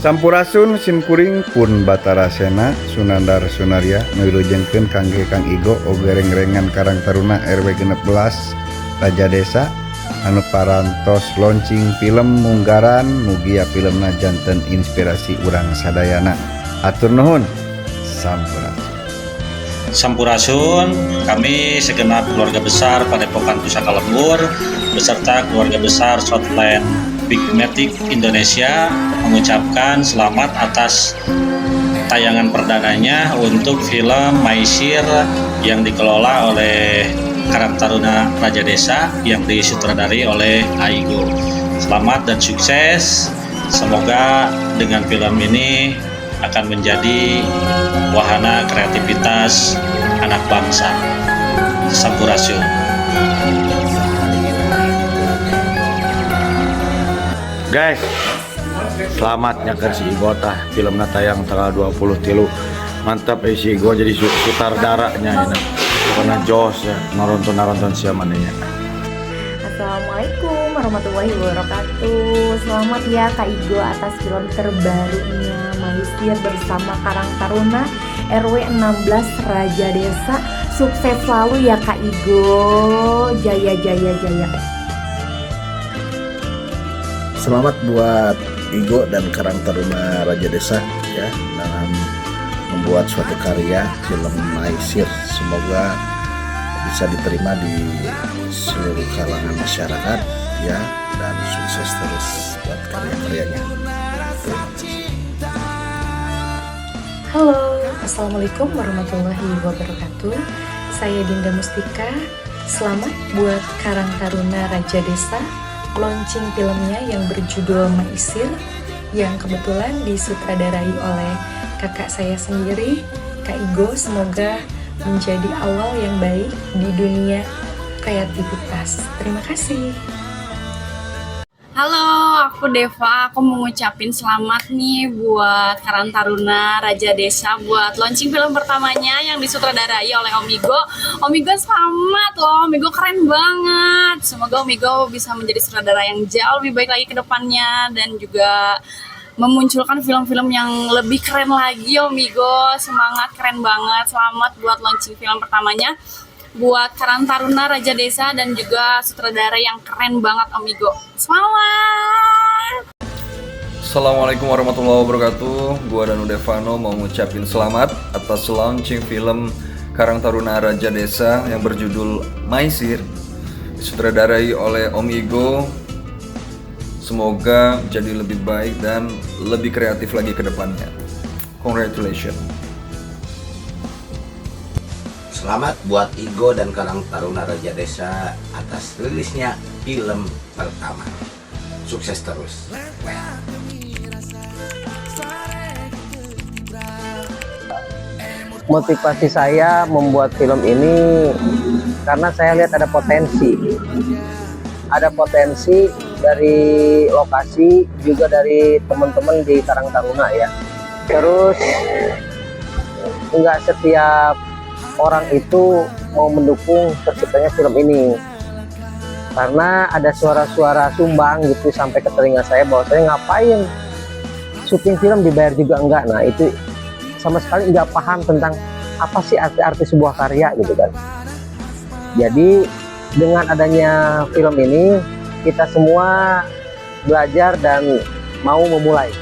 Sampurasun simkuring pun Batara Sena Sunandar Sunaria ngilujengkeun kangge Kang Igo oge reng-rengan Karang Taruna RW 16 Raja Desa anu parantos launching film munggaran mugia filmna janten inspirasi urang sadayana. Atur nuhun. Sampurasun, kami segenap keluarga besar Padepokan Pusaka Lembur beserta keluarga besar Southland Bigmatic Indonesia mengucapkan selamat atas tayangan perdananya untuk film Maisir yang dikelola oleh Karang Taruna Raja Desa yang disutradari oleh Aigo. Selamat dan sukses. Semoga dengan film ini akan menjadi wahana kreativitas anak bangsa. Sampurasun. Guys, selamat nyaker si Igo tah filmna tayang tanggal 23. Mantap si Igo jadi sutradaranya ini. Pokoknya jos ya, nonton siapa nih. Assalamualaikum warahmatullahi wabarakatuh. Selamat ya Kak Igo atas film terbarunya Maisir bersama Karang Taruna RW 16 Raja Desa. Sukses selalu ya Kak Igo. Jaya jaya jaya. Selamat buat Igo dan Karang Taruna Raja Desa ya dalam membuat suatu karya film Maisir. Semoga bisa diterima di seluruh kalangan masyarakat ya, dan sukses terus buat karya-karyanya. Halo, Assalamualaikum warahmatullahi wabarakatuh. Saya Dinda Mustika. Selamat buat Karang Taruna Raja Desa launching filmnya yang berjudul Maisir, yang kebetulan disutradarai oleh kakak saya sendiri, Kak Igo. Semoga menjadi awal yang baik di dunia kreativitas. Terima kasih. Halo, aku Deva. Aku mau ngucapin selamat nih buat Karang Taruna Raja Desa buat launching film pertamanya yang disutradarai oleh Om Igo. Om Igo selamat loh, Om Igo keren banget. Semoga Om Igo bisa menjadi sutradara yang jauh lebih baik lagi ke depannya dan juga memunculkan film-film yang lebih keren lagi. Om Igo semangat, keren banget. Selamat buat launching film pertamanya buat Karang Taruna Raja Desa dan juga sutradara yang keren banget Om Igo. Semangat! Assalamualaikum warahmatullahi wabarakatuh. Gua Danu Devano mau ngucapin selamat atas launching film Karang Taruna Raja Desa yang berjudul Maisir, disutradarai oleh Om Igo. Semoga jadi lebih baik dan lebih kreatif lagi ke depannya. Congratulations. Selamat buat Igo dan Karang Taruna Raja Desa atas rilisnya film pertama. Sukses terus. Motivasi saya membuat film ini karena saya lihat ada potensi. Ada potensi dari lokasi, juga dari teman-teman di Karang Taruna ya. Terus enggak setiap orang itu mau mendukung terciptanya film ini, karena ada suara-suara sumbang gitu sampai ke telinga saya bahwa saya ngapain syuting film dibayar juga enggak. Nah itu sama sekali nggak paham tentang apa sih arti-arti sebuah karya gitu kan. Jadi dengan adanya film ini kita semua belajar dan mau memulai.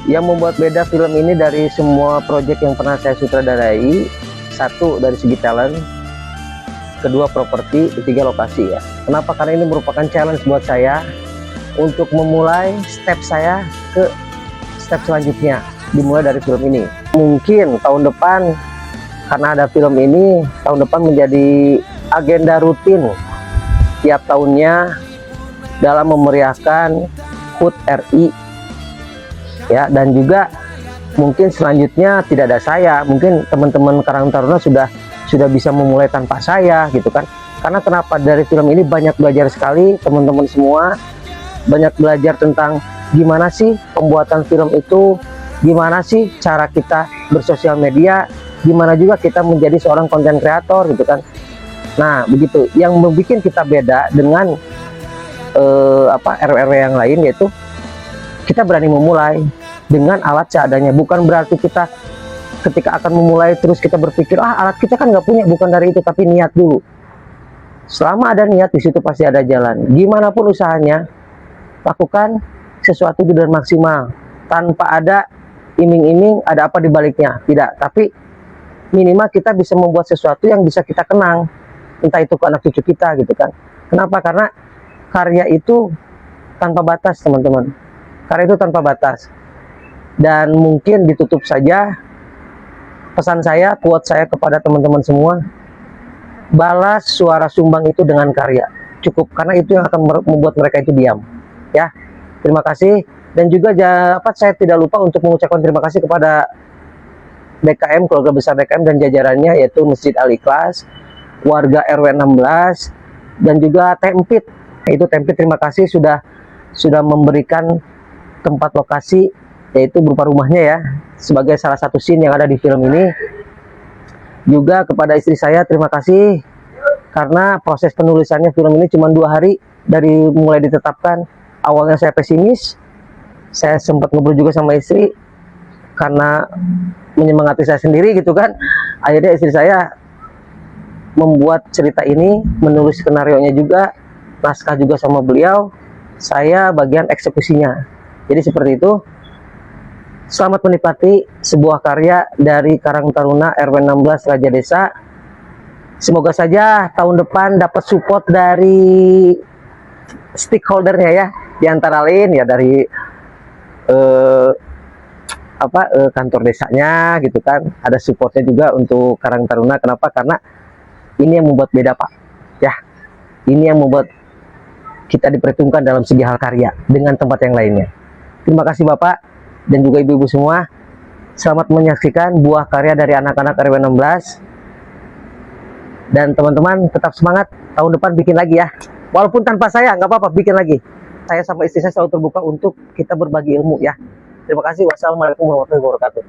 Yang membuat beda film ini dari semua proyek yang pernah saya sutradarai, satu dari segi talent, kedua properti, ketiga lokasi ya. Kenapa? Karena ini merupakan challenge buat saya untuk memulai step saya ke step selanjutnya, dimulai dari film ini. Mungkin tahun depan karena ada film ini, tahun depan menjadi agenda rutin tiap tahunnya dalam memeriahkan HUT RI ya, dan juga mungkin selanjutnya tidak ada saya, mungkin teman-teman Karang Taruna sudah bisa memulai tanpa saya gitu kan. Karena kenapa? Dari film ini banyak belajar sekali teman-teman semua, banyak belajar tentang gimana sih pembuatan film itu, gimana sih cara kita bersosial media, gimana juga kita menjadi seorang konten kreator gitu kan. Nah begitu yang membuat kita beda dengan RW yang lain, yaitu kita berani memulai dengan alat seadanya. Bukan berarti kita ketika akan memulai terus kita berpikir alat kita kan nggak punya, bukan dari itu, tapi niat dulu. Selama ada niat di situ pasti ada jalan. Gimana pun usahanya, lakukan sesuatu itu dengan maksimal tanpa ada iming-iming ada apa di baliknya, tidak. Tapi minimal kita bisa membuat sesuatu yang bisa kita kenang, entah itu ke anak cucu kita gitu kan. Kenapa? Karena karya itu tanpa batas, teman-teman. Karya itu tanpa batas. Dan mungkin ditutup saja pesan saya, quote saya kepada teman-teman semua, balas suara sumbang itu dengan karya. Cukup, karena itu yang akan membuat mereka itu diam. Ya, terima kasih. Dan juga saya tidak lupa untuk mengucapkan terima kasih kepada DKM, keluarga besar DKM dan jajarannya, yaitu Masjid Al-Ikhlas, warga RW 16, dan juga Tempit. Itu Tempit, terima kasih sudah memberikan tempat lokasi, yaitu berupa rumahnya ya, sebagai salah satu scene yang ada di film ini. Juga kepada istri saya terima kasih, karena proses penulisannya film ini cuma 2 hari dari mulai ditetapkan. Awalnya saya pesimis, saya sempat ngobrol juga sama istri karena menyemangati saya sendiri gitu kan. Akhirnya istri saya membuat cerita ini, menulis skenarionya juga, naskah juga sama beliau, saya bagian eksekusinya. Jadi seperti itu. Selamat menikmati sebuah karya dari Karang Taruna RW 16 Raja Desa. Semoga saja tahun depan dapat support dari stakeholdernya ya, di antara lain ya dari kantor desanya gitu kan. Ada supportnya juga untuk Karang Taruna. Kenapa? Karena ini yang membuat beda, Pak. Ya, ini yang membuat kita diperhitungkan dalam segi hal karya dengan tempat yang lainnya. Terima kasih Bapak dan juga ibu-ibu semua. Selamat menyaksikan buah karya dari anak-anak RW 16. Dan teman-teman tetap semangat, tahun depan bikin lagi ya. Walaupun tanpa saya, nggak apa-apa, bikin lagi. Saya sama istri saya selalu terbuka untuk kita berbagi ilmu ya. Terima kasih. Wassalamualaikum warahmatullahi wabarakatuh.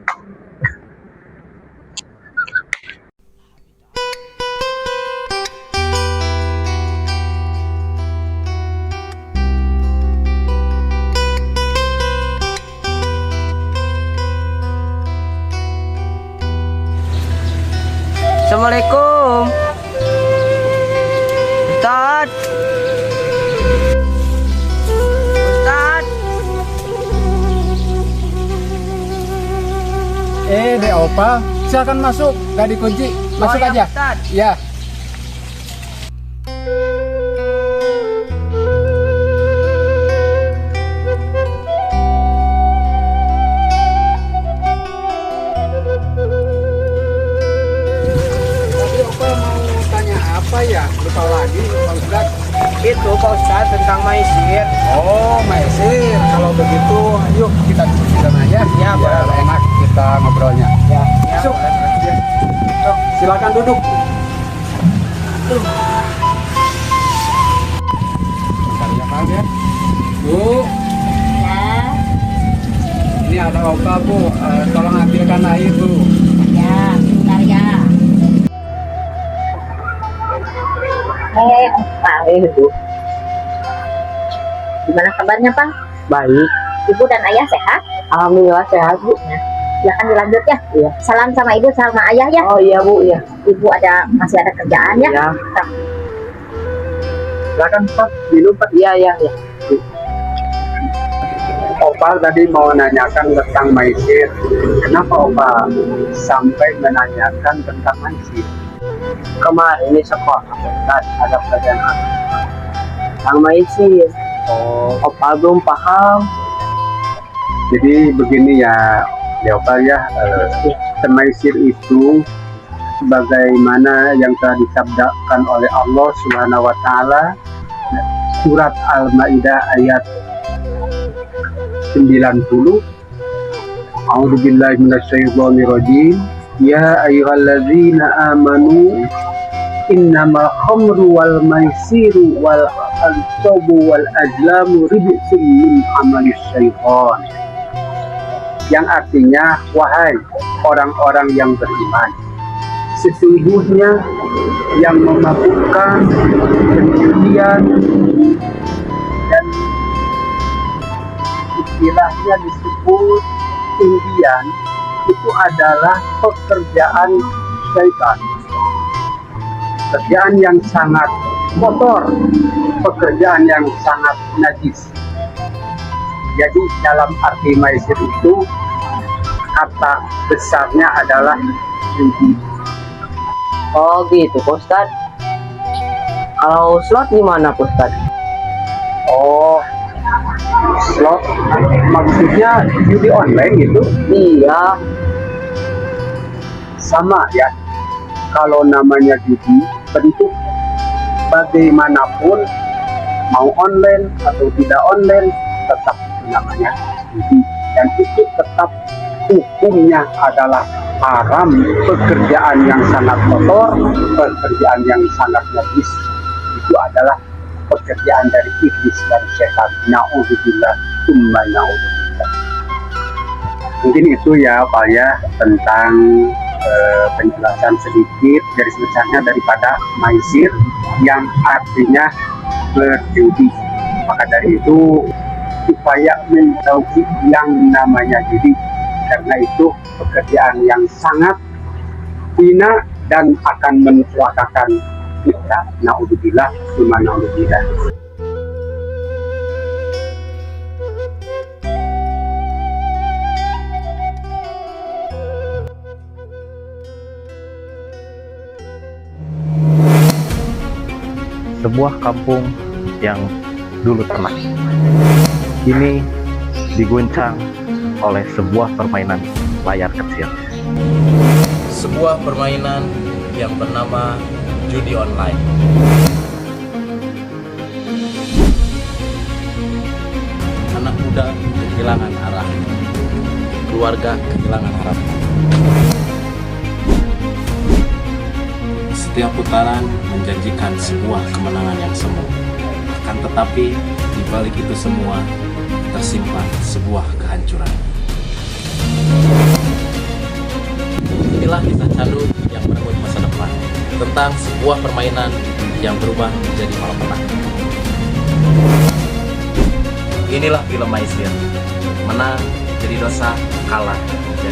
Assalamualaikum Ustaz. Dek Opa, silakan masuk, gak dikunci, masuk ya, aja. Ustaz. Ya. Tadi Opa mau tanya apa ya? Lupa lagi, Pak Ustaz. Itu Pak Ustaz tentang maisir. Oh, maisir. Kalau begitu, yuk kita duduk di sana aja. Ya, biar enak kita ngobrolnya. Ya, Masuk. Ya. Sok, silakan duduk. Bentar ya, Pak ya. Bu. Ya. Ini ada Opa, Bu. Tolong ambilkan air, Bu. Ya, bentar ya. Bu. Gimana kabarnya, Pak? Baik, Ibu dan Ayah sehat? alhamdulillah sehat Bu. Nah, silakan dilanjut ya. Iya. Salam sama Ibu sama Ayah ya. Oh iya Bu, ya. Ibu masih ada kerjaan ya? Ya. Nah, Silakan, Pak. Minum, Pak. Iya, iya, iya. Opa tadi mau nanyakan tentang maisir. Kenapa Opa sampai menanyakan tentang maisir? Kemarin di sekolah Ustaz ada pelajaran tentang maisir. Oh, Opa belum paham. jadi begini ya, Opa ya. Maisir itu sebagaimana yang telah disabdakan oleh Allah Subhanahu wa taala surat Al-Maidah ayat 90. A'udzubillahi minasyaitonirrajim. Ya ayyuhalladzina amanu innamal khamru wal maisiru wal ansabu wal azlamu rijsun min amalis syaitan. Yang artinya, wahai orang-orang yang beriman, sesungguhnya yang memabukkan, penjudian, istilahnya disebut Indian, itu adalah pekerjaan syaitan. Pekerjaan yang sangat kotor, pekerjaan yang sangat najis. Jadi dalam arti maisir itu kata besarnya adalah judi. Oh gitu Pak Ustadz. Kalau slot gimana Pak Ustadz? Oh, slot maksudnya judi online gitu? Iya. Sama ya. Kalau namanya judi, bentuk bagaimanapun, mau online atau tidak online, tetap itu namanya judi. Dan itu tetap hukumnya adalah haram, pekerjaan yang sangat kotor, pekerjaan yang sangat najis. Itu adalah pekerjaan dari iblis dan setan. Na'udzubillah, tsumma na'udzubillah. Mungkin itu ya Pak ya, tentang penjelasan sedikit garis besarnya daripada maisir yang artinya berjudi. Maka dari itu supaya menjauhi yang namanya judi, karena itu pekerjaan yang sangat hina dan akan mencelakakan kita. Na'udzubillah, tsumma na'udzubillah. Sebuah kampung yang dulu tenang kini diguncang oleh sebuah permainan layar kecil. Sebuah permainan yang bernama judi online. Anak muda kehilangan arah, keluarga kehilangan harapan. Setiap putaran menjanjikan sebuah kemenangan yang semu. Akan tetapi, di balik itu semua tersimpan sebuah kehancuran. Inilah kisah candu yang merenggut masa depan, tentang sebuah permainan yang berubah menjadi malapetaka. Inilah film Maisir. Menang jadi dosa, kalah jadi dosa.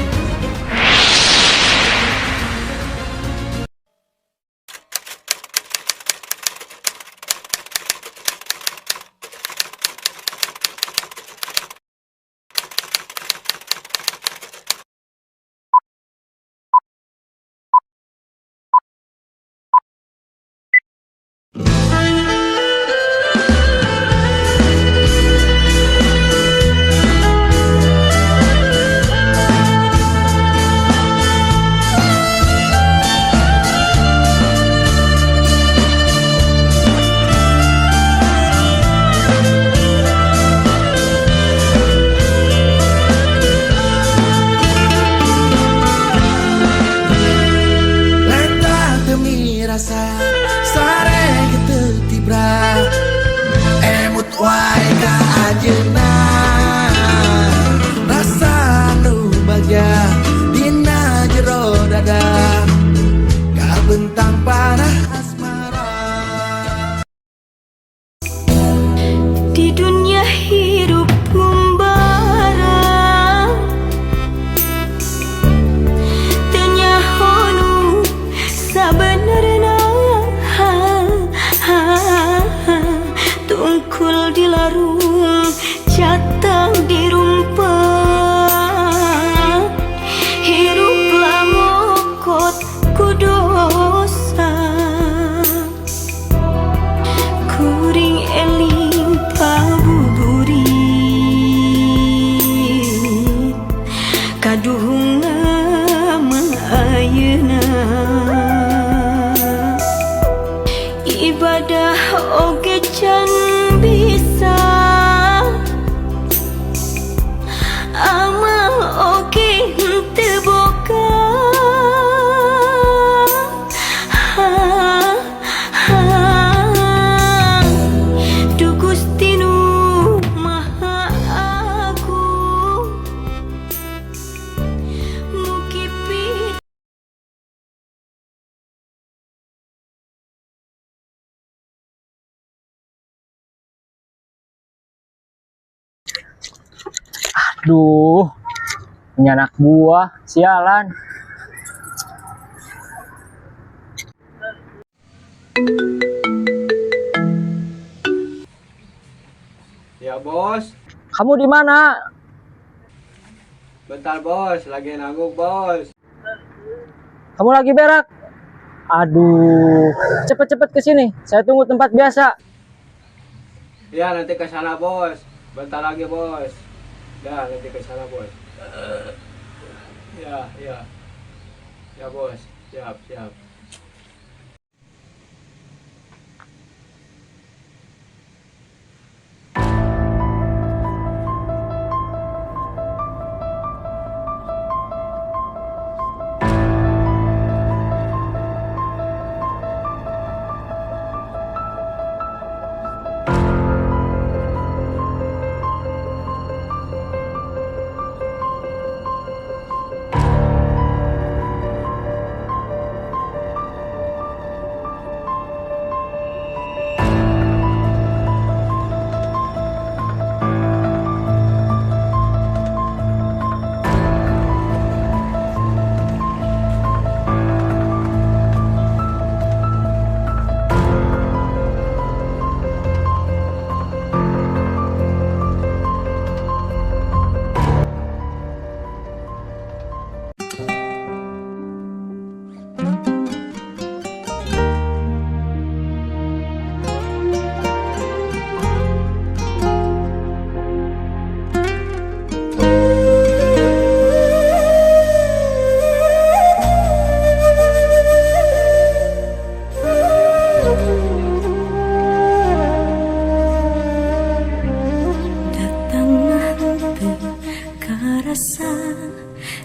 Ibadah oge can bisa Duh, ini anak buah, sialan. Ya bos, Kamu di mana? bentar bos, lagi nanggung bos. Kamu lagi berak? Aduh, cepet-cepet ke sini. Saya tunggu tempat biasa. Ya nanti ke sana bos, bentar lagi bos. Ya nanti ke sana bos. Ya bos, siap.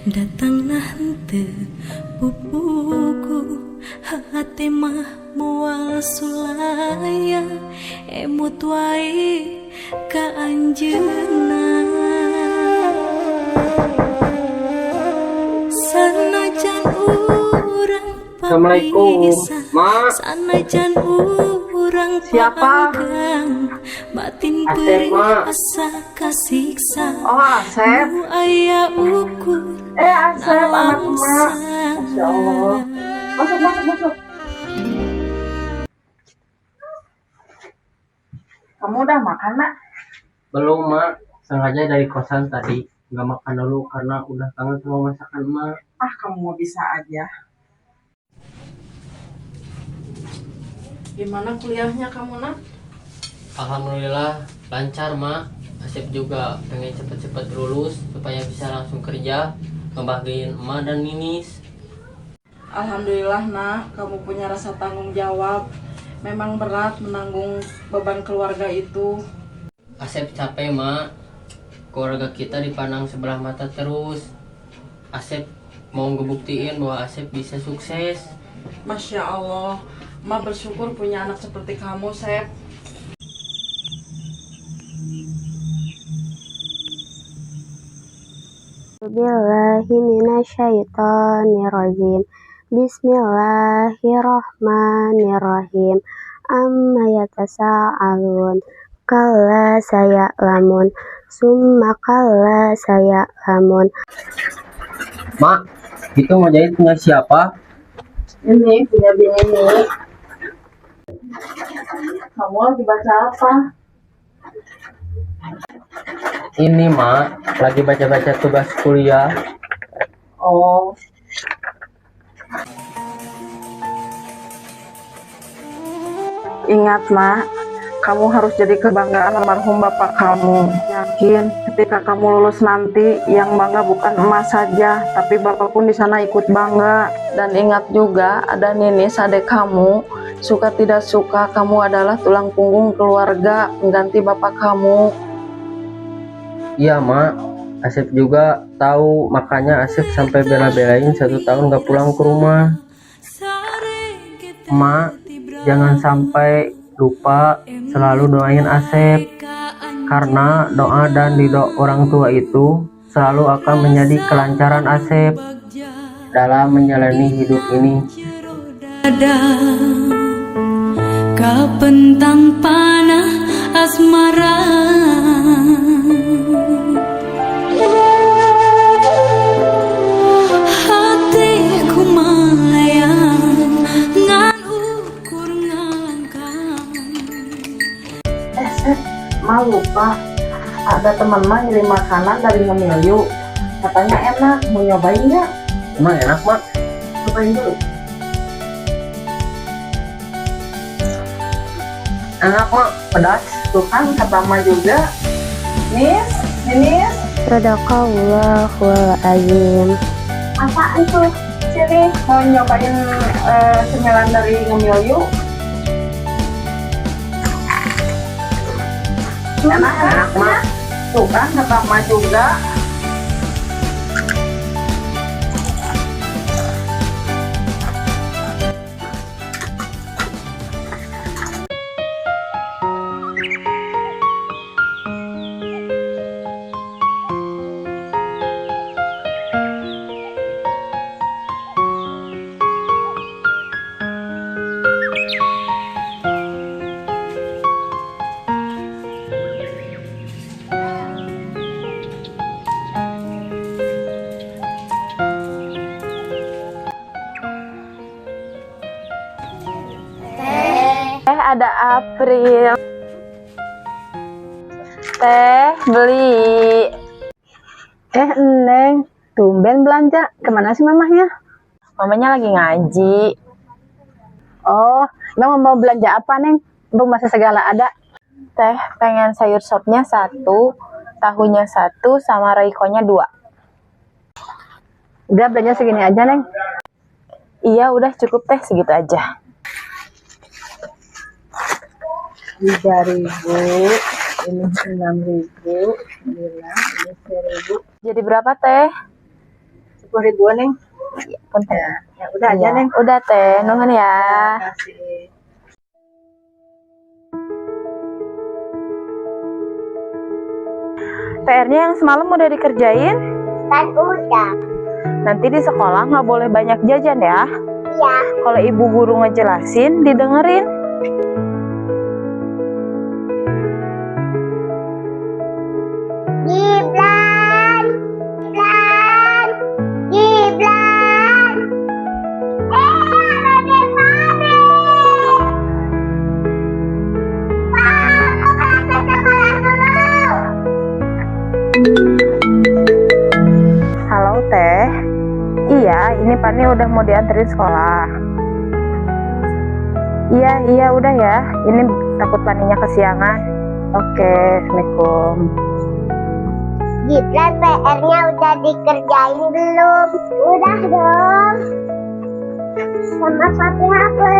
Datanglah hente pupuku hati mah mual sulaya emut wae ka anjeunna sanajan urang Assalamualaikum, Ma. sanajan urang Siapa? batin Asep, perih Ma. asa kasiksa Oh, Asep. nu aya ukur Asep, anak naon emak. Masya Allah. Masuk. Kamu udah makan, Nak? Belum, Mak. Sengaja dari kosan tadi. Nggak makan dulu karena udah kangen sama masakan Mak. Ah, kamu mau bisa aja. Gimana kuliahnya kamu, Nak? Alhamdulillah lancar, Mak. Asep juga pengen cepet-cepet lulus supaya bisa langsung kerja ngebahagiain emak dan Ninis. Alhamdulillah, Nak. Kamu punya rasa tanggung jawab. Memang berat menanggung beban keluarga itu. Asep capek, Mak. Keluarga kita dipandang sebelah mata terus. Asep mau ngebuktiin bahwa Asep bisa sukses. Masya Allah. Ma bersyukur punya anak seperti kamu, Sep. Bismillahirrahmanirrahim. Bismillahirrahmanirrahim. Amma yatasa'alun. Kalla saya'lamun. Summa kalla saya'lamun. Mak, itu mau jahit punya siapa? Ini punya bini. Kamu lagi baca apa? Ini, Mak, lagi baca-baca tugas kuliah. Oh. Ingat, Mak, kamu harus jadi kebanggaan almarhum bapak kamu. Yakin ketika kamu lulus nanti yang bangga bukan emas saja, tapi bapak pun di sana ikut bangga. Dan ingat juga ada Ninis adek kamu. Suka tidak suka kamu adalah tulang punggung keluarga pengganti bapak kamu. Iya, Mak. Asep juga tahu, makanya Asep sampai bela-belain 1 tahun gak pulang ke rumah. Mak, jangan sampai lupa selalu doain Asep, karena doa dan ridho orang tua itu selalu akan menjadi kelancaran Asep dalam menjalani hidup ini. kapentang panah asmara mah lupa. Ada teman mah ngirim makanan dari Ngemilyu. Katanya enak, mau nyobain nggak? Emang enak, Mak? Cobain dulu. Enak, Mak. Pedas. Tuh kan kata mah juga. Nis, Nis. Sadaqallahul azim. Apaan tuh? Sini mau nyobain cemilan dari Ngemilyu. Enak, Mak. Tuh kan kata mah juga. Ada April. Teh beli. Neng, tumben belanja. Kemana sih mamahnya? Mamanya lagi ngaji. Oh, emang mau belanja apa, Neng? Untuk masa segala ada. Teh pengen sayur sopnya 1, tahunya 1, sama roikonya 2. Udah belanja segini aja, Neng? Iya, udah cukup teh, segitu aja. 3.000, ini 6.000, 9, ini 1.000. Jadi berapa teh? 10.000, Neng. Iya, punten. Ya udah aja, Iya, Neng. udah teh, nuhun ya. Kasih. PR-nya yang semalam udah dikerjain? Kan udah. Nanti di sekolah nggak boleh banyak jajan ya. Iya. Kalau ibu guru ngejelasin, didengerin. Gibran. Gibran. Gibran. Ada Pade. Pak, kok kata sekolah dulu? Halo teh. Iya, ini Pani udah mau dianterin sekolah. Iya udah ya. Ini takut Paninya kesiangan. Oke, Assalamualaikum. Gibran, PR-nya udah dikerjain belum? Udah dong. Sama Fatihah.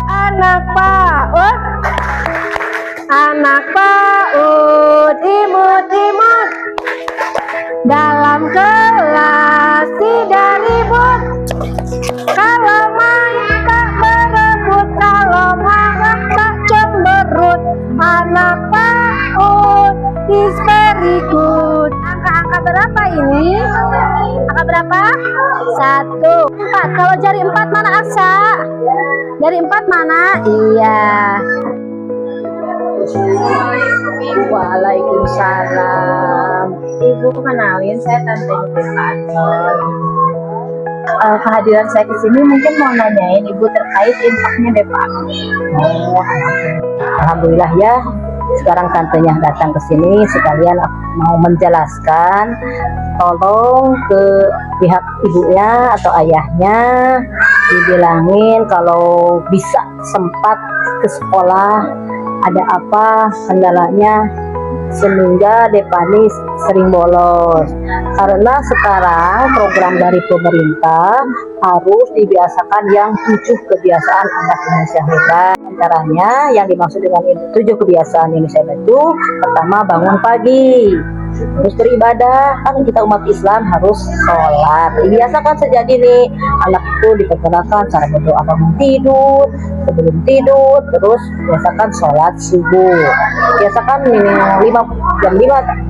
Anak PAUD, anak PAUD, imut-imut. Dalam kelas tidak ribut. Kalau main tak berebut, kalau marah tak cemberut. Anak PAUD is very good. Angka-angka berapa ini? Angka berapa? 1, 4. Kalau jari 4 mana Aksa? Jari 4 mana? Iya. Waalaikumsalam. Ibu kenalin, saya Tante Devanol. Kehadiran saya ke sini mungkin mau nanyain Ibu terkait infaknya Devanol. Oh, alhamdulillah ya. Sekarang tantenya datang ke sini sekalian mau menjelaskan, tolong ke pihak ibunya atau ayahnya dibilangin kalau bisa sempat ke sekolah, ada apa kendalanya sehingga Depani sering bolos. Karena sekarang program dari pemerintah harus dibiasakan yang 7 kebiasaan anak Indonesia hebat. Antaranya yang dimaksud dengan 7 kebiasaan Indonesia itu, pertama bangun pagi, terus beribadah. Kan kita umat Islam harus sholat. Dibiasakan sejak dini anak itu diperkenalkan cara berdoa bangun tidur, sebelum tidur, terus biasakan sholat subuh. Biasakan jam 5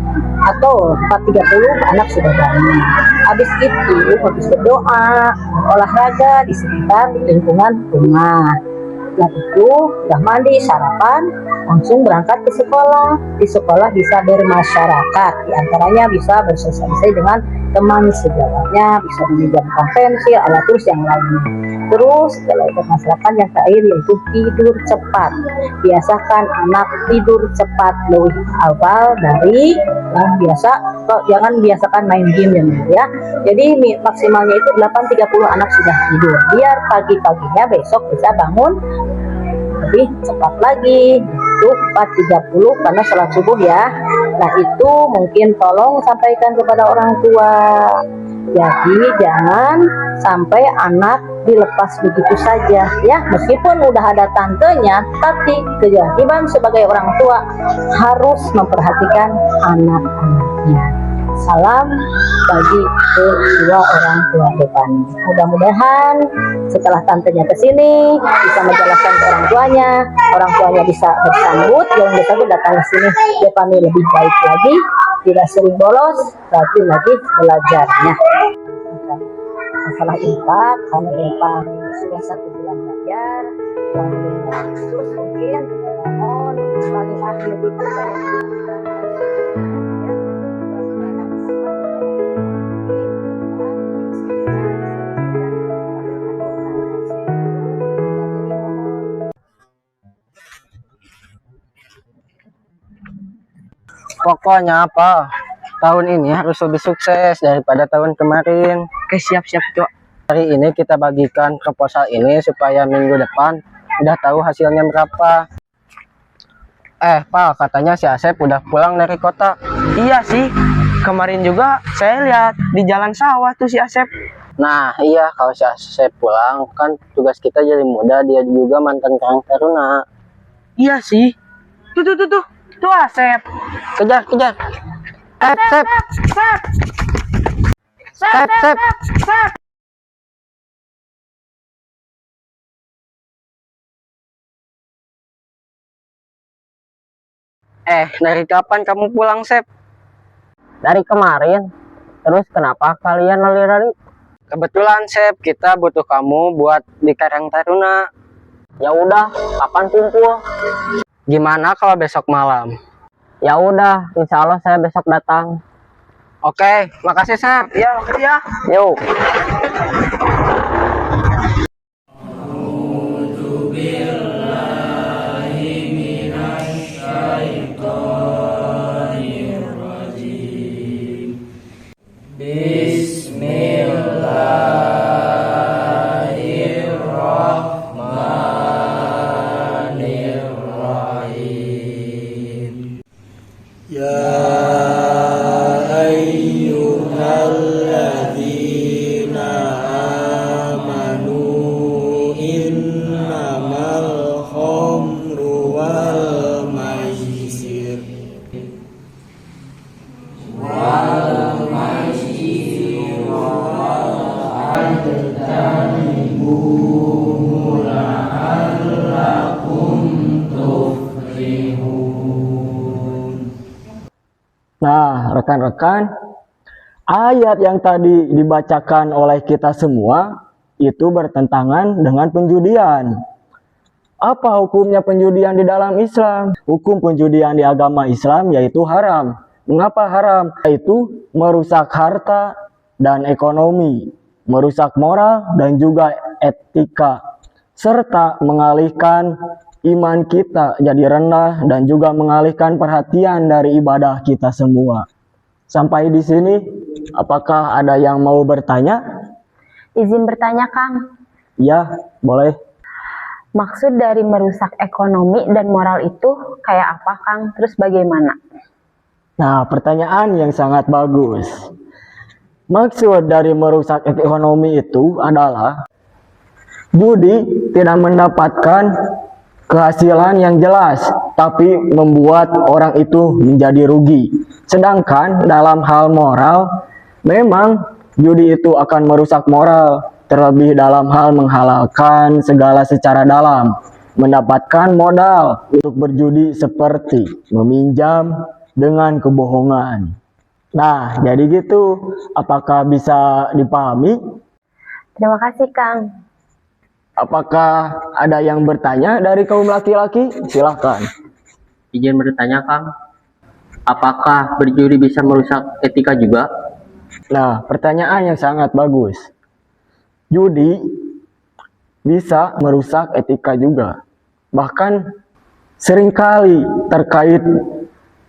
atau 4.30 anak sudah bangun. Habis itu habis berdoa, olahraga di sekitar lingkungan rumah. Setelah itu udah mandi, sarapan, langsung berangkat ke sekolah. Di sekolah bisa bermasyarakat, diantaranya bisa bersosialisasi dengan teman sejawatnya, bisa meminjamkan pensil, alat tulis yang lainnya. Terus setelah itu masyarakat yang terakhir yaitu tidur cepat. Biasakan anak tidur cepat lebih awal dari yang biasa. Jangan biasakan main game ya. Jadi maksimalnya itu 8.30 anak sudah tidur. Biar pagi-paginya besok bisa bangun lebih cepat lagi. Itu 4.30 karena sholat subuh ya. Nah itu mungkin tolong sampaikan kepada orang tua. Jadi jangan sampai anak dilepas begitu saja ya. Meskipun udah ada tantenya, tapi kewajiban sebagai orang tua harus memperhatikan anak-anaknya. Salam bagi kedua orang tua Devani. Mudah-mudahan setelah tantenya kesini bisa menjelaskan ke orang tuanya bisa bersambut, yang bersambut datang ke sini Devani lebih baik lagi, tidak sering bolos, rajin lagi belajarnya. Masalah infak, karena infak sudah 1 bulan belajar, yang khusus mungkin mohon paling akhir itu Pokoknya apa? Tahun ini harus lebih sukses daripada tahun kemarin. Oke, siap-siap, Cok. Hari ini kita bagikan proposal ini supaya minggu depan udah tahu hasilnya berapa. Pak, katanya si Asep udah pulang dari kota. Iya sih, kemarin juga saya lihat di jalan sawah tuh si Asep. Nah iya, kalau si Asep pulang kan tugas kita jadi mudah, dia juga mantan Karang Taruna. Iya sih, tuh Asep. Kejar. Sep. Dari kapan kamu pulang, Sep? Dari kemarin. Terus kenapa kalian lari-lari? Kebetulan, Sep, kita butuh kamu buat di Karang Taruna. Ya udah, kapan kumpul? Gimana kalau besok malam? Ya udah, insya Allah saya besok datang. Oke, makasih, Sep. Ya, oke ya. Yuk. Nah, rekan-rekan, ayat yang tadi dibacakan oleh kita semua itu bertentangan dengan penjudian. Apa hukumnya penjudian di dalam Islam? Hukum penjudian di agama Islam yaitu haram. Mengapa haram? Yaitu merusak harta dan ekonomi, merusak moral dan juga etika, serta mengalihkan iman kita jadi rendah dan juga mengalihkan perhatian dari ibadah kita semua. Sampai di sini, apakah ada yang mau bertanya? Izin bertanya, Kang. Ya, boleh. Maksud dari merusak ekonomi dan moral itu kayak apa, Kang? Terus bagaimana? Nah, pertanyaan yang sangat bagus. Maksud dari merusak ekonomi itu adalah Budi tidak mendapatkan kehasilan yang jelas, tapi membuat orang itu menjadi rugi. Sedangkan dalam hal moral, memang judi itu akan merusak moral, terlebih dalam hal menghalalkan segala secara dalam, mendapatkan modal untuk berjudi seperti meminjam dengan kebohongan. Nah, jadi gitu. Apakah bisa dipahami? Terima kasih, Kang. Apakah ada yang bertanya dari kaum laki-laki? Silahkan. Izin bertanya, Kang. Apakah berjudi bisa merusak etika juga? Nah, pertanyaan yang sangat bagus. Judi bisa merusak etika juga. Bahkan seringkali terkait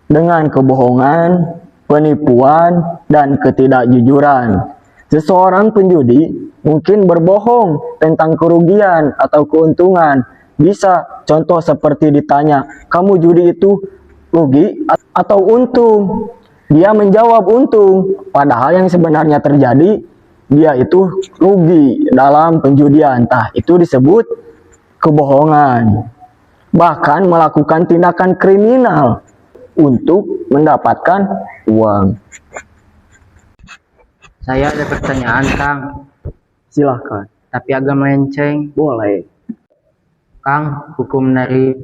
dengan kebohongan, penipuan, dan ketidakjujuran. Seseorang penjudi mungkin berbohong tentang kerugian atau keuntungan. Bisa contoh seperti ditanya, kamu judi itu rugi atau untung? Dia menjawab untung, padahal yang sebenarnya terjadi dia itu rugi dalam penjudian. Entah itu disebut kebohongan. Bahkan melakukan tindakan kriminal untuk mendapatkan uang. Saya ada pertanyaan, Kang. Silahkan. Tapi agak melenceng. Boleh. Kang, hukum dari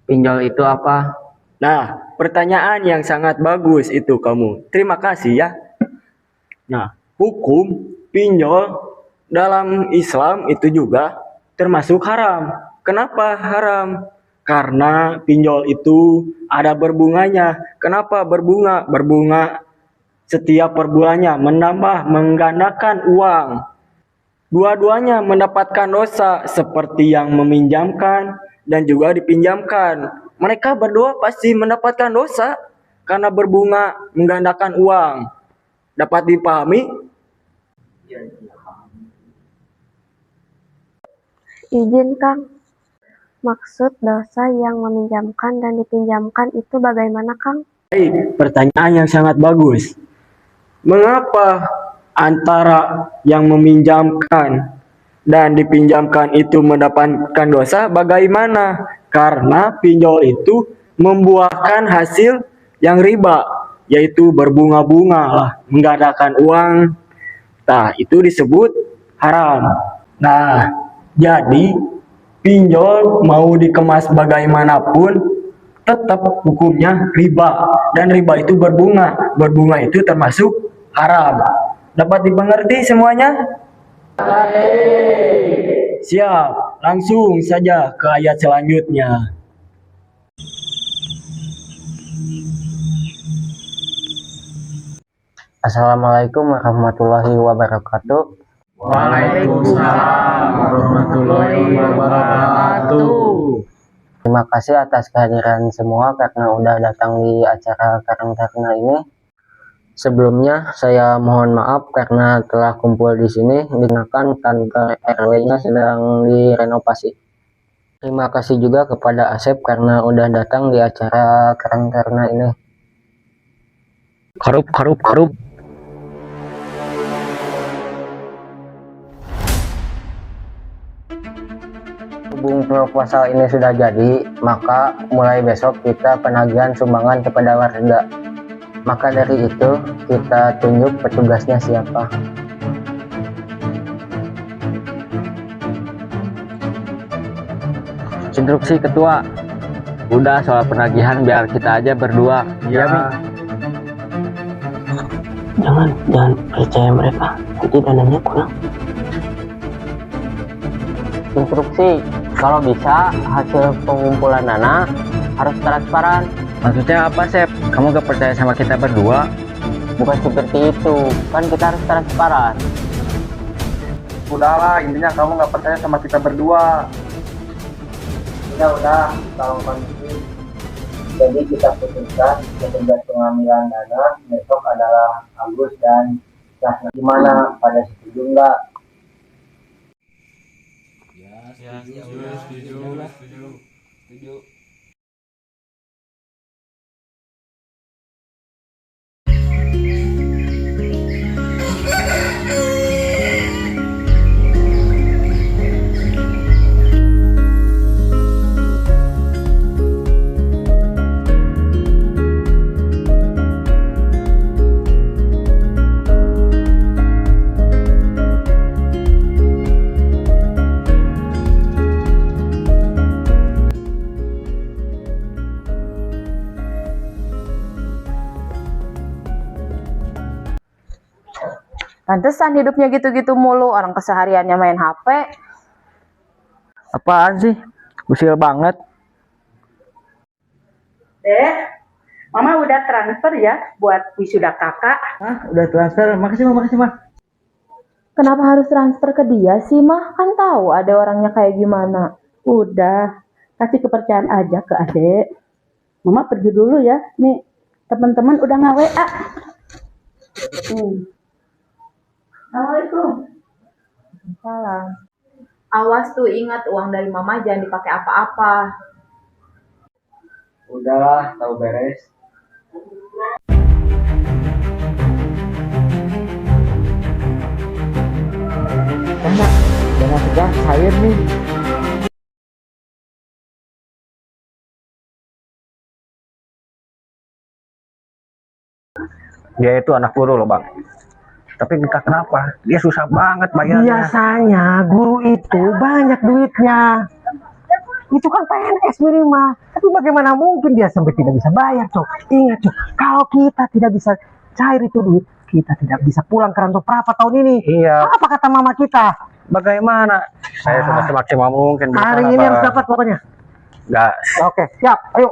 pinjol itu apa? Nah, pertanyaan yang sangat bagus itu kamu. Terima kasih ya. Nah, hukum pinjol dalam Islam itu juga termasuk haram. Kenapa haram? Karena pinjol itu ada berbunganya. Kenapa berbunga? Berbunga setiap per bulannya menambah menggandakan uang. Dua-duanya mendapatkan dosa seperti yang meminjamkan dan juga dipinjamkan. Mereka berdua pasti mendapatkan dosa karena berbunga menggandakan uang. Dapat dipahami? Izin, Kang. Maksud dosa yang meminjamkan dan dipinjamkan itu bagaimana, Kang? Baik, pertanyaan yang sangat bagus. Mengapa antara yang meminjamkan dan dipinjamkan itu mendapatkan dosa? Bagaimana? Karena pinjol itu membuahkan hasil yang riba, yaitu berbunga-bunga lah, menggandakan uang. Nah, itu disebut haram. Nah, jadi pinjol mau dikemas bagaimanapun tetap hukumnya riba, dan riba itu berbunga. Berbunga itu termasuk haram. Dapat dimengerti semuanya? Siap, langsung saja ke ayat selanjutnya. Assalamualaikum warahmatullahi wabarakatuh. Waalaikumsalam warahmatullahi wabarakatuh. Terima kasih atas kehadiran semua karena udah datang di acara Karang Taruna ini. Sebelumnya saya mohon maaf karena telah kumpul di sini dikarenakan kantor RW-nya sedang direnovasi. Terima kasih juga kepada Asep karena udah datang di acara Karang Taruna ini. Karup. Hubung proposal ini sudah jadi, maka mulai besok kita penagihan sumbangan kepada warga. Maka dari itu, kita tunjuk petugasnya siapa. Instruksi ketua. Udah soal penagihan biar kita aja berdua. Iya, Mi. Jangan percaya mereka, nanti dananya kurang. Instruksi, kalau bisa hasil pengumpulan dana harus transparan. Maksudnya apa, Sep? Kamu gak percaya sama kita berdua? Bukan seperti itu, kan kita harus transparan. Udahlah, intinya kamu gak percaya sama kita berdua. Udah, tolong kondisi. Jadi kita putuskan petugas pengambilan dana besok adalah Agus dan Syahna. Gimana? Pada setuju nggak? Ya, setuju. Pantesan hidupnya gitu-gitu mulu, orang kesehariannya main HP. Apaan sih? Usil banget. Mama udah transfer ya buat wisuda kakak. Udah transfer. Makasih mah. Kenapa harus transfer ke dia sih, Mah? Kan tahu ada orangnya kayak gimana. Udah, kasih kepercayaan aja ke adek. Mama pergi dulu ya. Nih, teman-teman udah nge-WA. Assalamualaikum. Salah. Awas tuh, ingat uang dari Mama jangan dipakai apa-apa. Udahlah, tahu beres. Enak, jangan segar cair nih. Dia itu anak guru loh bang. Tapi entah kenapa, dia susah banget bayarnya. Biasanya guru itu banyak duitnya. Itu kan PNS minimal. Tapi bagaimana mungkin dia sampai tidak bisa bayar, Cok? Ingat, Cok, kalau kita tidak bisa cair itu duit, kita tidak bisa pulang ke rantau Prapa tahun ini. Iya. Apa kata mama kita? Bagaimana? Saya sudah semaksimal mungkin. Hari ini harus dapat pokoknya. Enggak. Oke, siap. Ayo.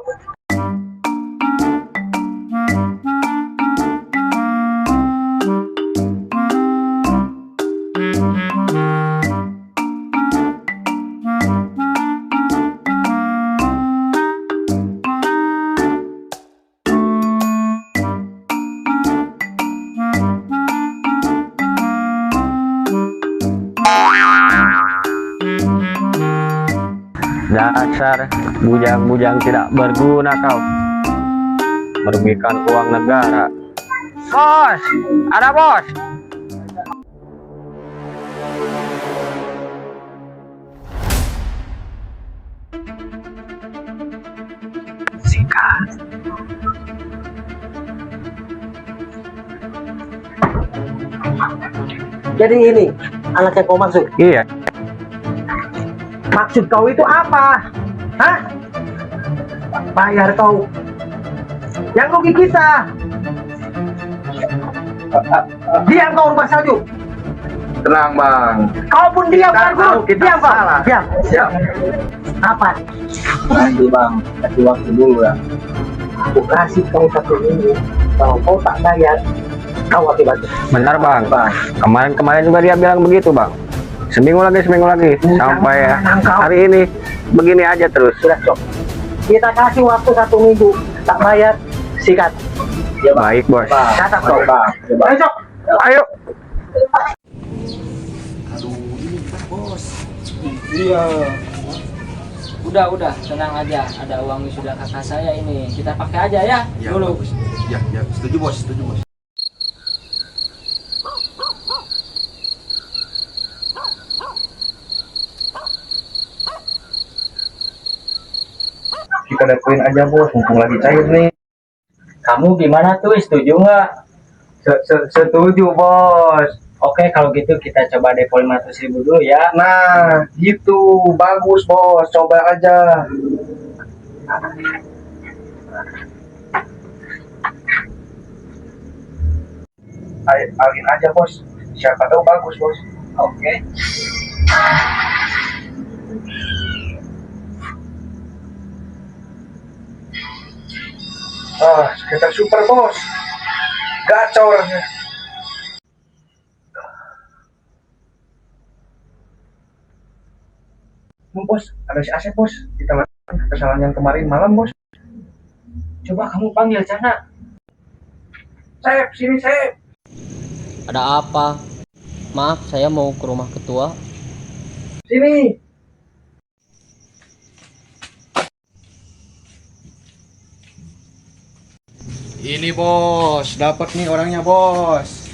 Dasar bujang-bujang tidak berguna kau. Merugikan uang negara. Bos, ada bos. Sikat. Jadi ini anak yang kau maksud? Iya. Maksud kau itu apa? Hah? Bayar kau. Yang rugi kita. Diam kau rumah salju. Tenang bang. Kau pun diam Kita bang. tahu kita Diam bang. salah. Diam. Siap. Apa? Nanti bang, kasih waktu dulu ya. Aku kasih kau 1 minggu. Kalau kau tak bayar, kau akibatnya. Bentar bang. Kemarin juga dia bilang begitu bang. Seminggu lagi. Sampai hari ini begini aja terus. Sudah cok. Kita kasih waktu 1 minggu. Tak bayar, sikat. Ya, baik bos. Catat kau. Ayo cok. Ayo. Aduh, ini kan bos. Iya. Udah, tenang aja. Ada uang sudah kakak saya ini. Kita pakai aja ya, dulu. Ya, setuju bos. Kita dapetin aja bos, mumpung lagi cair nih. Kamu gimana tuh? Setuju nggak? Setuju bos. Oke, kalau gitu kita coba depo 500.000 dulu ya. Nah, gitu. Bagus bos, coba aja. Alin aja bos. Siapa tahu bagus bos. Oke. Sekitar super bos. Gacor orangnya. Bos, ada si Asep bos. Kita lakukan kesalahan yang kemarin malam bos. Coba kamu panggil Cana. Sep, sini Sep. Ada apa? Maaf, saya mau ke rumah ketua. Sini. Ini bos, dapat nih orangnya bos.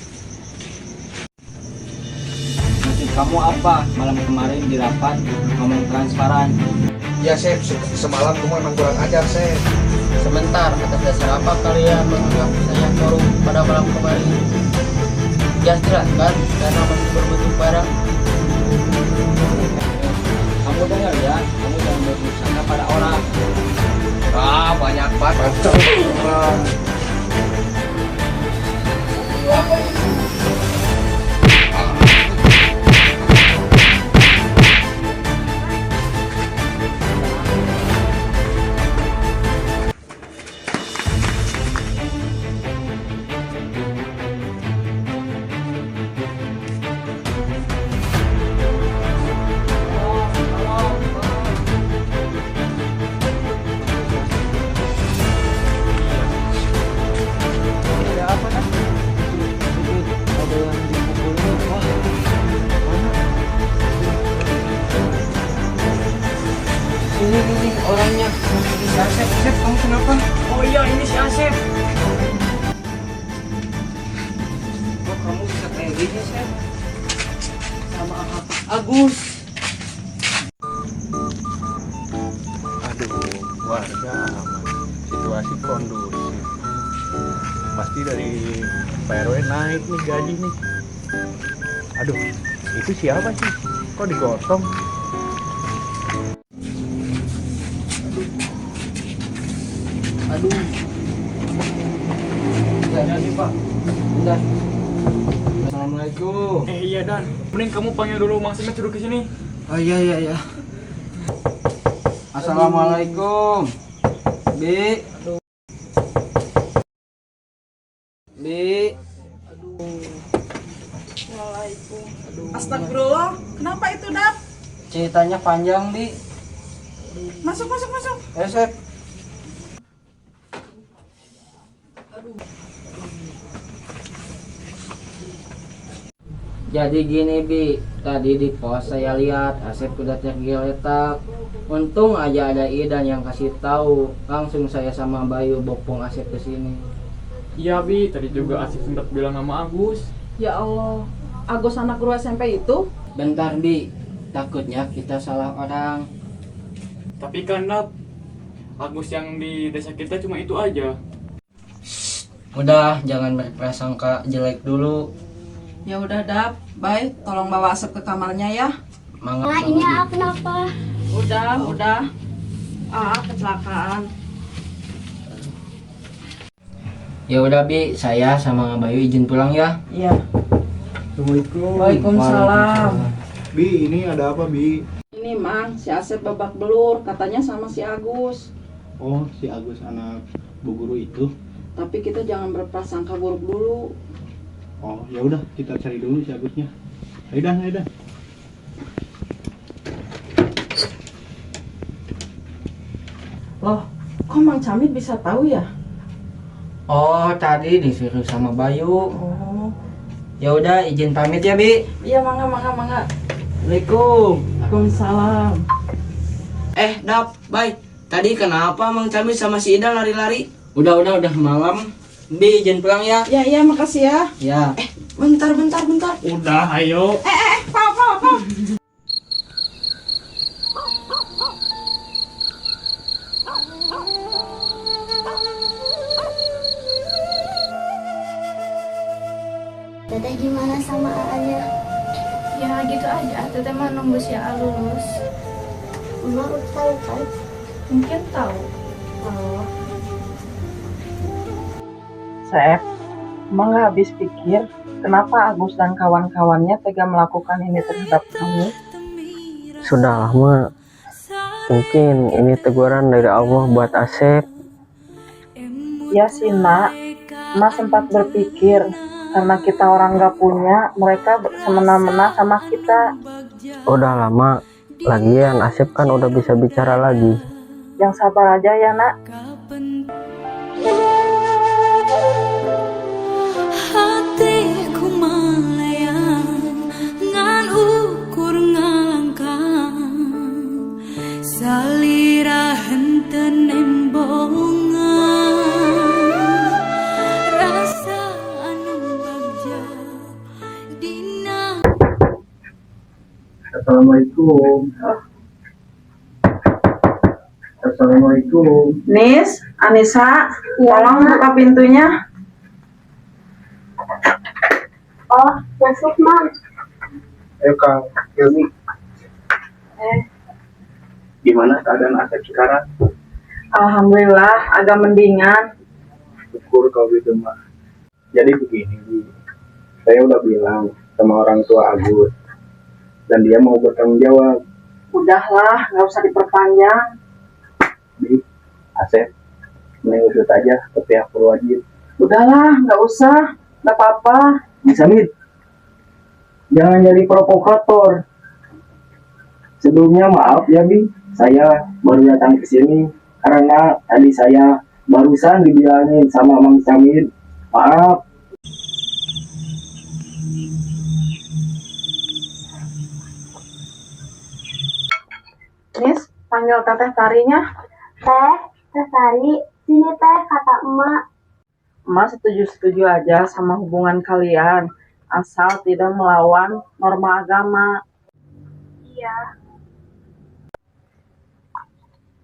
Maksud kamu apa? Malam kemarin di rapat ngomong transparan. Ya Sep, semalam kamu emang kurang ajar Sep. Sebentar, atas dasar apa kalian menganggap saya korup pada malam kemarin? Ya silahkan, karena masih berbentuk barang. Kamu dengar ya, kamu jangan berusaha pada orang. Banyak banget. Asep, kamu kenapa? Oh iya, ini si Asep. Kok kamu bisa kayak gini, Asep? Sama Agus. Aduh, warga aman, situasi kondusif. Pasti dari Pak RW naik nih gaji nih. Aduh, itu siapa sih? Kok digotong? Aduh. Ya nih Pak. Bentar. Assalamualaikum. Iya Dan, mending kamu panggil dulu Mang Simet suruh ke sini. Oh iya. Assalamualaikum. Bi. Bi. Waalaikumsalam. Astagfirullah. Kenapa itu, Dap? Ceritanya panjang, Bi. Masuk. Sep. Jadi gini Bi, tadi di pos saya lihat Asep udah tergeletak. Untung aja ada Idan yang kasih tahu. Langsung saya sama Bayu bopong Asep ke sini. Iya Bi, tadi juga Asep sempat bilang nama Agus. Ya Allah. Agus anak guru SMP itu? Bentar Bi, takutnya kita salah orang. Tapi kan Dap, Agus yang di desa kita cuma itu aja. Udah, jangan berprasangka jelek dulu. Ya udah, Dap. Baik, tolong bawa Asep ke kamarnya ya. Mangga. ini kenapa? Udah. Kecelakaan. Ya udah Bi, saya sama Bayu izin pulang ya. Iya. Assalamualaikum. Waalaikumsalam. Bi, ini ada apa, Bi? Ini Mang, si Asep babak belur, katanya sama si Agus. Oh, si Agus anak Bu Guru itu. Tapi kita jangan berprasangka buruk dulu. Oh, ya udah, kita cari dulu si Agusnya. Ayo dah. Loh, kok Mang Camit bisa tahu ya? Oh, tadi disuruh sama Bayu. Oh. Ya udah, izin pamit ya Bi. Iya, mangga. Assalamualaikum. Waalaikumsalam. Dap, baik. Tadi kenapa Mang Camit sama si Ida lari-lari? Udah malam. Bi, izin pulang ya. Iya, makasih ya. Ya. Bentar. Udah, ayo. Pak. Teteh gimana sama Aanya? Ya gitu aja, teteh mah nunggu si A lulus. Emak udah tahu kan? Mungkin tahu. Oh. Sep, Emak nggak habis pikir kenapa Agus dan kawan-kawannya tega melakukan ini terhadap kamu? Sudah lama. Mungkin ini teguran dari Allah buat Asep. Ya sih nak, Emak sempat berpikir karena kita orang nggak punya, mereka semena-mena sama kita. Udah lama. Lagian Asep kan udah bisa bicara lagi. Yang sabar aja ya nak. Hatiku melayang ngan ukur ngalangkang salira henten embongan rasa anu bagja dina. Assalamualaikum. Assalamualaikum. Nis, Anissa, tolong buka pintunya. Oh, masuk Mang. Ayo Kang Hilmi. Gimana keadaan Asep sekarang? Alhamdulillah, agak mendingan. Syukur kalau gitu mah. Jadi begini, Bu. Saya udah bilang sama orang tua Agus. Dan dia mau bertanggung jawab. Udahlah, nggak usah diperpanjang. Bi, Asep, mending usut aja ke pihak berwajib. Udahlah, nggak usah. Nggak apa-apa. Bisa, Mit? Jangan jadi provokator. Sebelumnya maaf ya, Bi. Saya baru datang ke sini karena tadi saya barusan dibilangin sama Mang Samid. Maaf. Nis, panggil teteh tarinya. Teh, Teh Sari, sini teh kata emak. Emak setuju-setuju aja sama hubungan kalian, asal tidak melawan norma agama. Iya.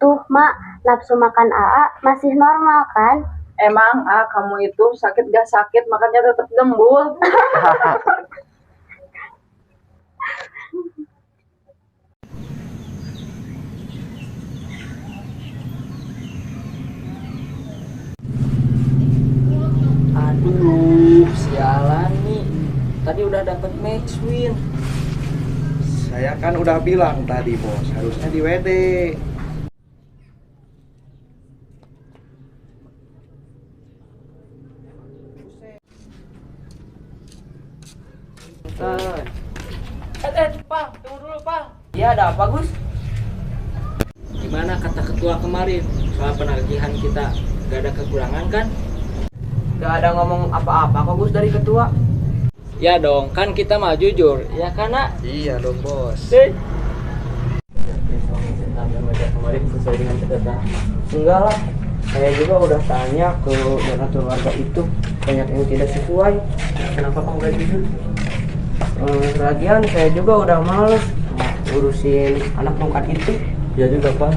Tuh, Mak, nafsu makan AA masih normal kan? Emang, kamu itu sakit gak sakit, makanya tetap gembul. Aduh, sialan nih. Tadi udah dapet match win. Saya kan udah bilang tadi bos, harusnya di WD. Pak, tunggu dulu, Pak. Iya, ada apa, Gus? Gimana kata ketua kemarin soal penagihan kita? Gak ada kekurangan kan? Gak ada ngomong apa-apa kok, Gus, dari ketua. Ya dong, kan kita mah jujur, ya karena. Iya dong bos. Kemarin sesuai dengan catatan. Enggak lah, saya juga udah tanya ke donatur warga itu, banyak yang tidak sesuai. Kenapa kamu gak jujur? Lagian saya juga udah males urusin anak nongkat itu. Ya juga Pak.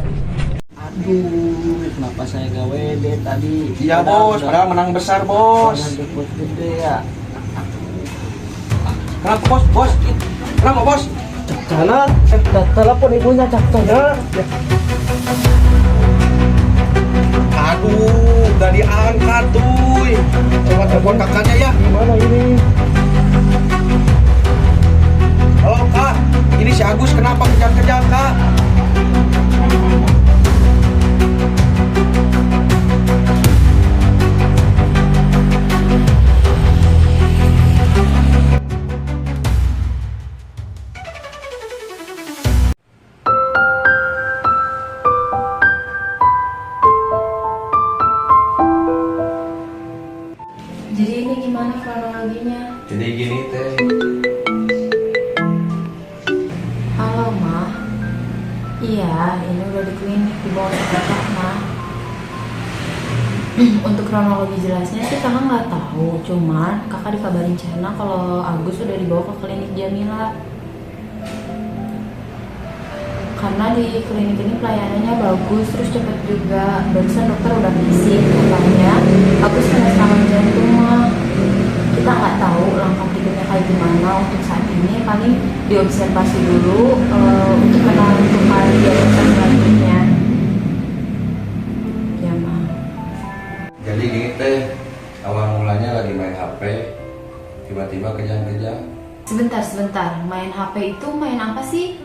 Aduh, kenapa saya gak WD tadi? Iya bos, padahal menang besar bos. Bos gede ya. Kenapa bos? Bos? Kenapa bos? Karena telepon ibunya cak sana. Aduh, udah diangkat tuh. Coba telepon kakaknya ya. Gimana ini? Halo kak, ini si Agus kenapa kejar-kejar kak? Jadi ini gimana kronologinya? Jadi gini teh. Halo, Ma. Iya, ini udah di klinik di bawah kakak, Ma. Untuk kronologi jelasnya sih kakak nggak tahu, cuman kakak dikabarin Cena kalau Agus udah dibawa ke klinik Jamila. Karena di klinik ini pelayanannya bagus, terus cepet juga. Barusan dokter udah bisik, katanya Agus kena serangan jantung, Ma. Kita nggak tahu langkah berikutnya kayak gimana untuk saat ini. Paling diobservasi dulu untuk menentukan biaya selanjutnya. Ya, Ma. Jadi gini teh, awal mulanya lagi main HP, tiba-tiba kejang-kejang. Sebentar. Main HP itu main apa sih?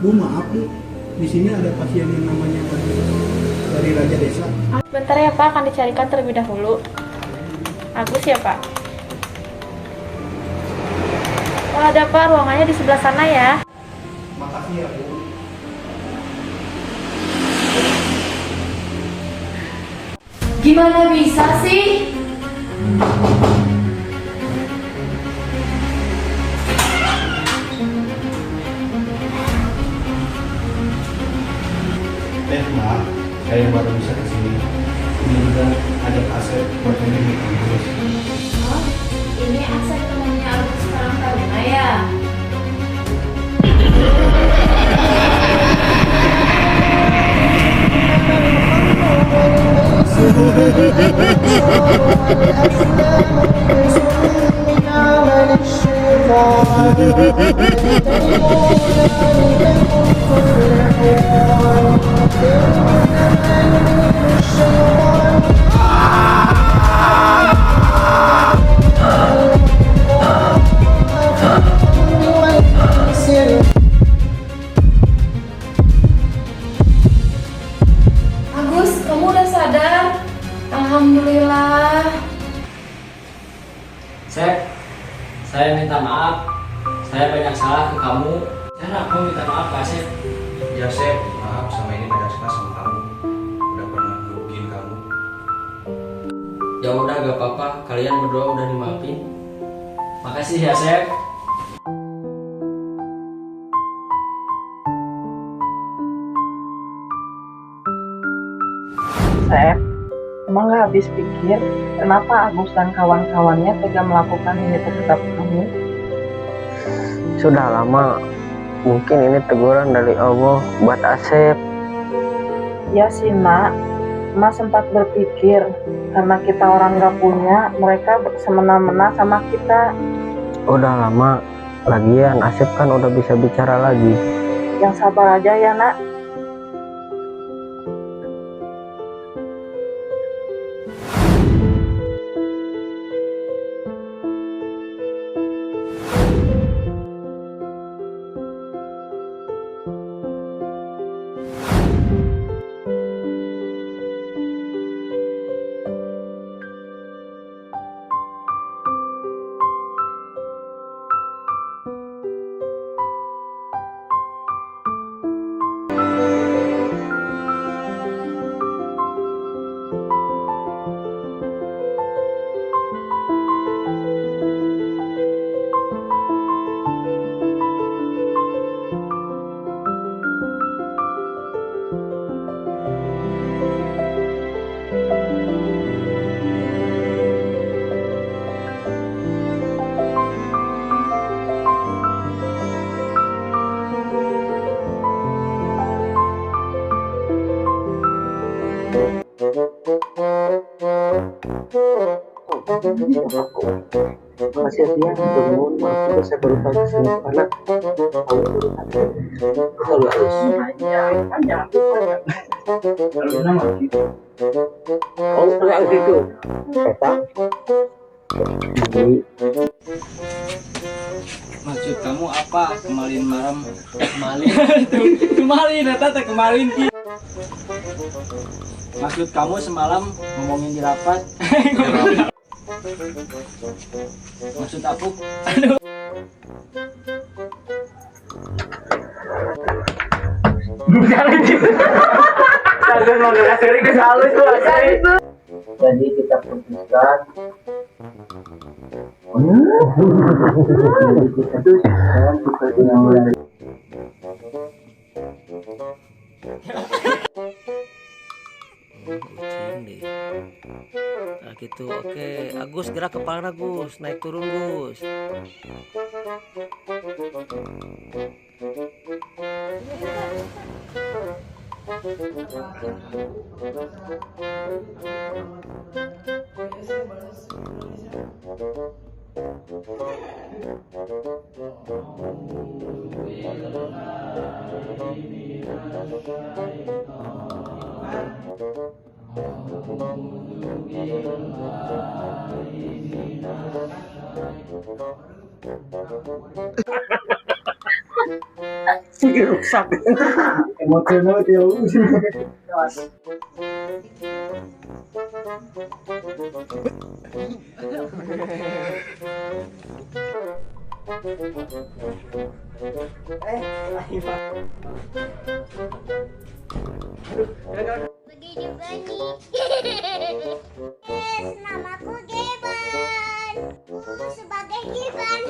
Bu, maaf Bu, di sini ada pasien yang namanya dari Raja Desa. Bentar ya Pak, akan dicarikan terlebih dahulu. Agus ya Pak? Oh ada Pak, ruangannya di sebelah sana ya. Makasih ya Bu. Gimana bisa sih? Maaf, saya baru bisa kesini. Ini juga ada aset buat ini Agus. Oh, ini aset temannya Agus sekarang Taruna ya? Agus, kamu udah sadar? Alhamdulillah. Sep, saya minta maaf. Saya banyak salah ke kamu. Cara aku minta maaf Pak Sep. Ya Sep, maaf sama ini banyak salah sama kamu. Udah pernah ngerugiin kamu. Ya udah gak apa-apa, kalian berdua udah dimaafin. Makasih ya, Sep. Sep, emang gak habis pikir kenapa Agus dan kawan-kawannya tega melakukan ini terhadap kamu? Sudah lama, mungkin ini teguran dari Allah buat Asep. Ya sih nak, Mas sempat berpikir karena kita orang gak punya, mereka semena-mena sama kita. Udah lama, lagian Asep kan udah bisa bicara lagi. Yang sabar aja ya nak. Makasih ya, bernuhun, maaf juga saya baru tahu kesini karena tahu baru tahu. Kalau harus panjang. Oh, enggak gitu. Peta. Maksud kamu apa? Kemarin malam kemarin tata kemarin Ki. Maksud kamu semalam ngomongin di rapat? Maksud aku? Aduh. Jadi kita putuskan. Jadi kita putuskan seperti yang mulai. Kucing deh. Nah gitu, oke. Agus gerak kepala Gus, naik turun Gus. Rusak. Emosional dia. Namaku Geban. Sebagai Geban.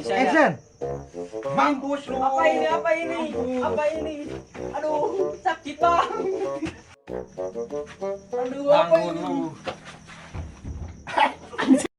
Action. Mampus lu. Apa ini? Apa ini? Apa ini? Aduh, sakit bang. Aduh, apa ini?